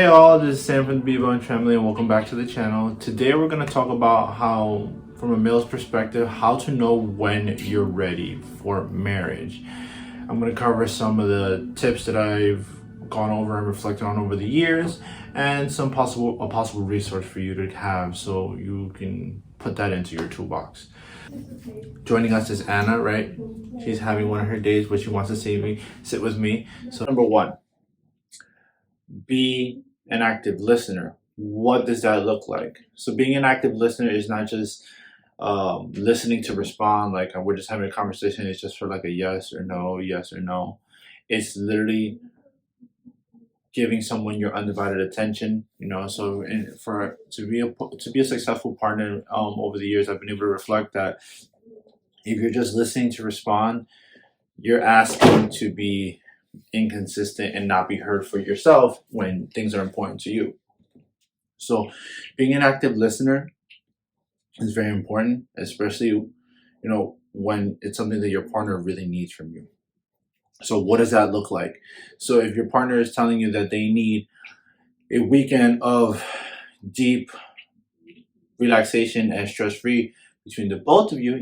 Hey all, this is Sam from the B-Bone family and welcome back to the channel. Today we're going to talk about how, from a male's perspective, how to know when you're ready for marriage. I'm going to cover some of the tips that I've gone over and reflected on over the years and a possible resource for you to have so you can put that into your toolbox. Joining us is Anna, right? She's having one of her days where she wants to sit with me. So number one, be an active listener. What does that look like? So being an active listener is not just listening to respond, like we're just having a conversation. It's just for like a yes or no, yes or no. It's literally giving someone your undivided attention. So to be a successful partner, over the years, I've been able to reflect that if you're just listening to respond, you're asking to be inconsistent and not be heard for yourself when things are important to you. So being an active listener is very important, especially when it's something that your partner really needs from you. So what does that look like? So if your partner is telling you that they need a weekend of deep relaxation and stress-free between the both of you,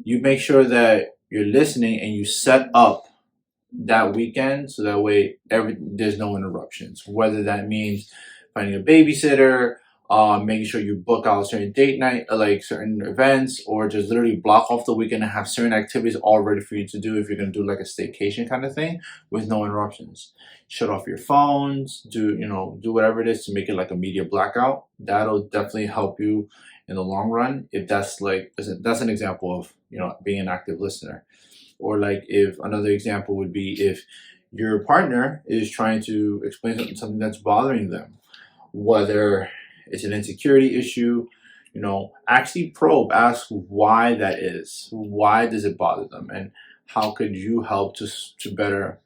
you make sure that you're listening and you set up that weekend so that way there's no interruptions. Whether that means finding a babysitter, making sure you book out certain date night, like certain events, or just literally block off the weekend and have certain activities all ready for you to do if you're gonna do like a staycation kind of thing with no interruptions. Shut off your phones, do whatever it is to make it like a media blackout. That'll definitely help you in the long run. If that's an example of being an active listener. Or like if another example would be if your partner is trying to explain something that's bothering them, whether it's an insecurity issue, actually ask why that is. Why does it bother them? And how could you help to better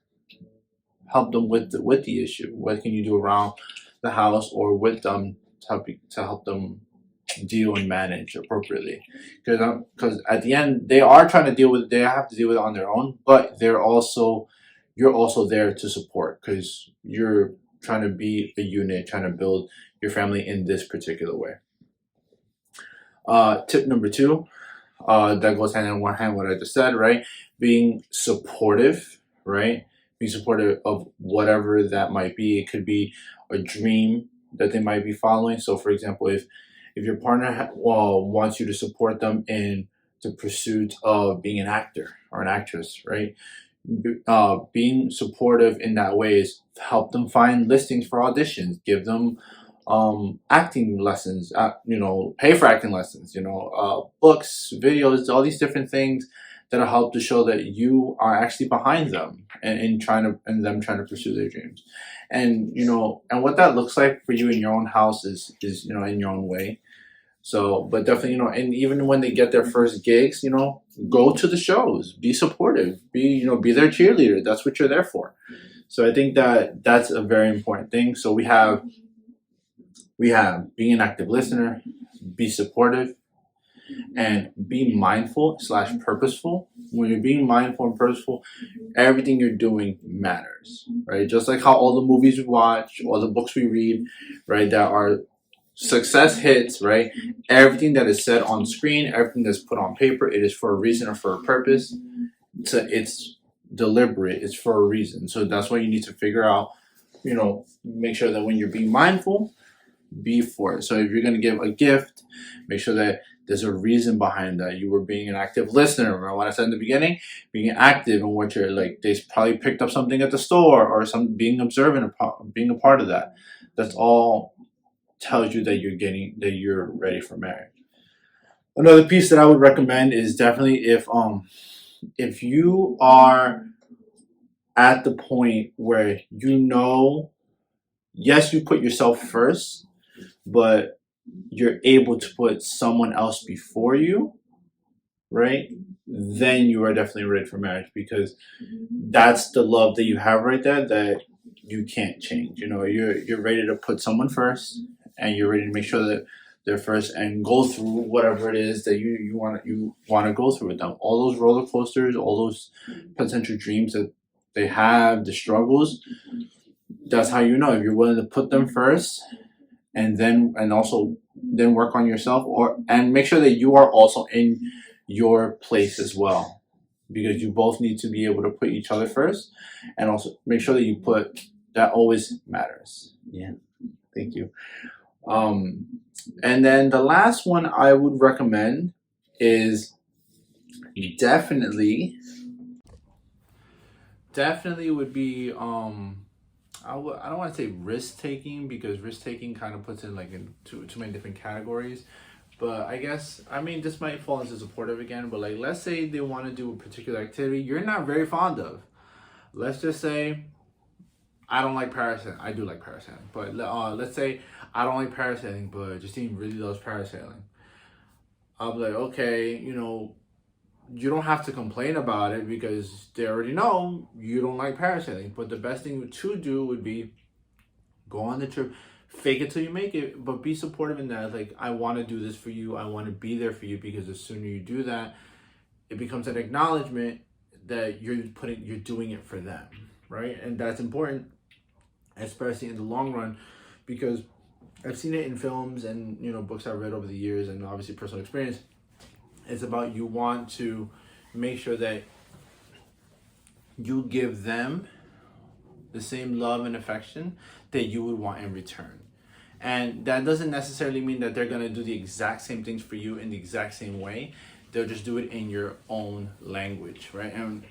help them with the issue? What can you do around the house or with them to help them deal and manage appropriately? Because at the end they have to deal with it on their own, but you're also there to support because you're trying to be a unit, trying to build your family in this particular way. Tip number two, that goes hand in one hand what I just said, right? Being supportive, right? Being supportive of whatever that might be. It could be a dream that they might be following. So for example, if your partner wants you to support them in the pursuit of being an actor or an actress, right? Being supportive in that way is help them find listings for auditions, give them acting lessons, pay for acting lessons, books, videos, all these different things that'll help to show that you are actually behind them and them trying to pursue their dreams. And and what that looks like for you in your own house is in your own way. So, but definitely, and even when they get their first gigs, go to the shows, be supportive, be their cheerleader. That's what you're there for. So I think that that's a very important thing. So we have being an active listener, be supportive, and be mindful / purposeful. When you're being mindful and purposeful, everything you're doing matters, right? Just like how all the movies we watch, all the books we read, right, that are success hits, right? Everything that is said on screen, everything that's put on paper, it is for a reason or for a purpose. So it's deliberate, it's for a reason. So that's why you need to figure out, make sure that when you're being mindful, be for it. So if you're going to give a gift, make sure that there's a reason behind that. You were being an active listener. Remember what I said in the beginning? Being active in what you're like, they probably picked up something at the store or being observant, being a part of that. That's all tells you that you're ready for marriage. Another piece that I would recommend is definitely if you are at the point where yes, you put yourself first, but you're able to put someone else before you, right? Then you are definitely ready for marriage because that's the love that you have right there that you can't change. You're ready to put someone first, and you're ready to make sure that they're first and go through whatever it is that you want to go through with them. All those roller coasters, all those potential dreams that they have, the struggles, that's how you know if you're willing to put them first, and also then work on yourself, or and make sure that you are also in your place as well, because you both need to be able to put each other first, and also make sure that you put that always matters. Yeah, thank you. um and then the last one I would recommend is definitely definitely would be I don't want to say risk taking, because risk taking kind of puts it like in too many different categories. But I guess, I mean, this might fall into supportive again. But like, let's say they want to do a particular activity you're not very fond of. Let's just say I don't like parasailing. I do like parasailing, but let's say I don't like parasailing, but Justine really loves parasailing. I'll be like, okay, you don't have to complain about it because they already know you don't like parasailing. But the best thing to do would be go on the trip, fake it till you make it, but be supportive in that. Like, I want to do this for you. I want to be there for you, because the sooner you do that, it becomes an acknowledgement that you're doing it for them, right? And that's important, especially in the long run, because I've seen it in films and books I've read over the years, and obviously personal experience. It's about, you want to make sure that you give them the same love and affection that you would want in return. And that doesn't necessarily mean that they're going to do the exact same things for you in the exact same way. They'll just do it in your own language, right? And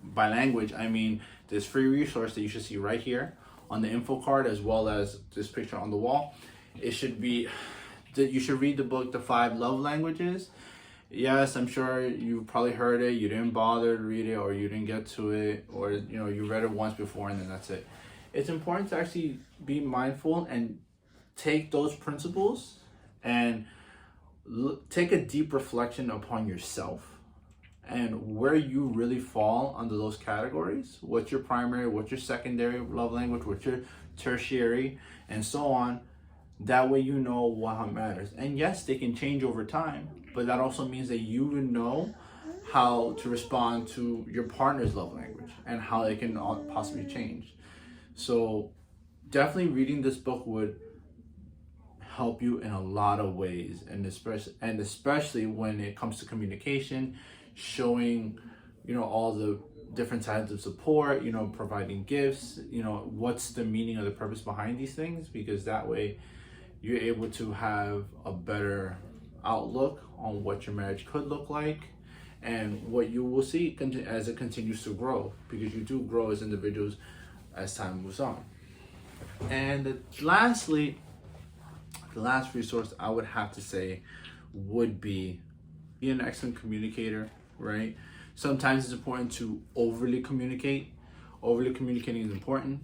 by language, I mean this free resource that you should see right here on the info card, as well as this picture on the wall. It should be that you should read the book, The 5 Love Languages. Yes, I'm sure you've probably heard it, you didn't bother to read it, or you didn't get to it, or you read it once before and then that's it. It's important to actually be mindful and take those principles and take a deep reflection upon yourself and where you really fall under those categories. What's your primary, what's your secondary love language, what's your tertiary, and so on. That way you know what matters. And yes, they can change over time, but that also means that you would know how to respond to your partner's love language and how it can possibly change. So definitely reading this book would help you in a lot of ways, and especially when it comes to communication, showing all the different types of support, providing gifts, what's the meaning or the purpose behind these things, because that way you're able to have a better outlook on what your marriage could look like and what you will see as it continues to grow, because you do grow as individuals as time moves on. And lastly, the last resource I would have to say would be an excellent communicator, right? Sometimes it's important to overly communicate. Overly communicating is important.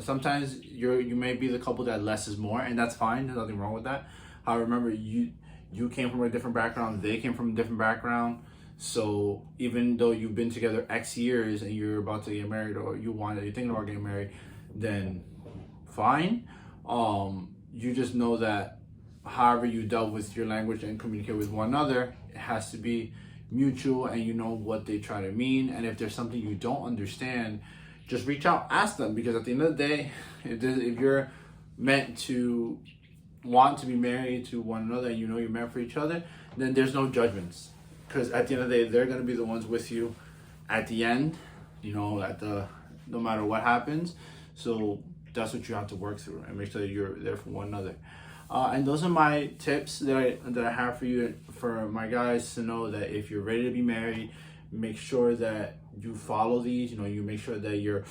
Sometimes you may be the couple that less is more, and that's fine. There's nothing wrong with that. However, remember, you came from a different background. They came from a different background. So even though you've been together X years and you're about to get married, or you're thinking about getting married, then fine. You just know that however you dealt with your language and communicate with one another, it has to be mutual, and you know what they try to mean. And if there's something you don't understand, just reach out, ask them, because at the end of the day, if you're meant to want to be married to one another, and you're meant for each other, then there's no judgments, because at the end of the day, they're going to be the ones with you at the end, no matter what happens. So that's what you have to work through, and make sure that you're there for one another. And those are my tips that I have for you, for my guys, to know that if you're ready to be married, make sure that you follow these. You make sure that you're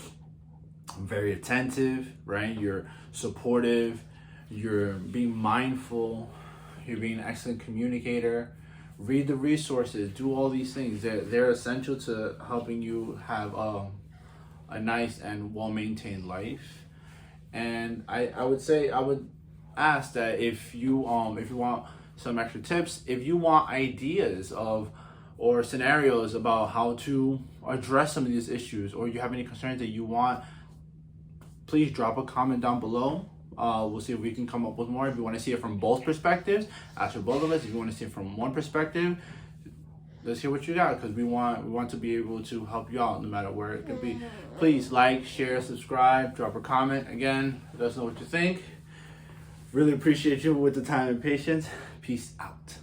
very attentive, right? You're supportive, you're being mindful, you're being an excellent communicator. Read the resources, do all these things. They're essential to helping you have a nice and well-maintained life. And I would ask that if you want some extra tips, if you want ideas of or scenarios about how to address some of these issues, or you have any concerns that you want, please drop a comment down below. We'll see if we can come up with more. If you want to see it from both perspectives, ask for both of us. If you want to see it from one perspective, let's hear what you got, because we want to be able to help you out no matter where it could be. Please like, share, subscribe, drop a comment. Again, let us know what you think. Really appreciate you with the time and patience. Peace out.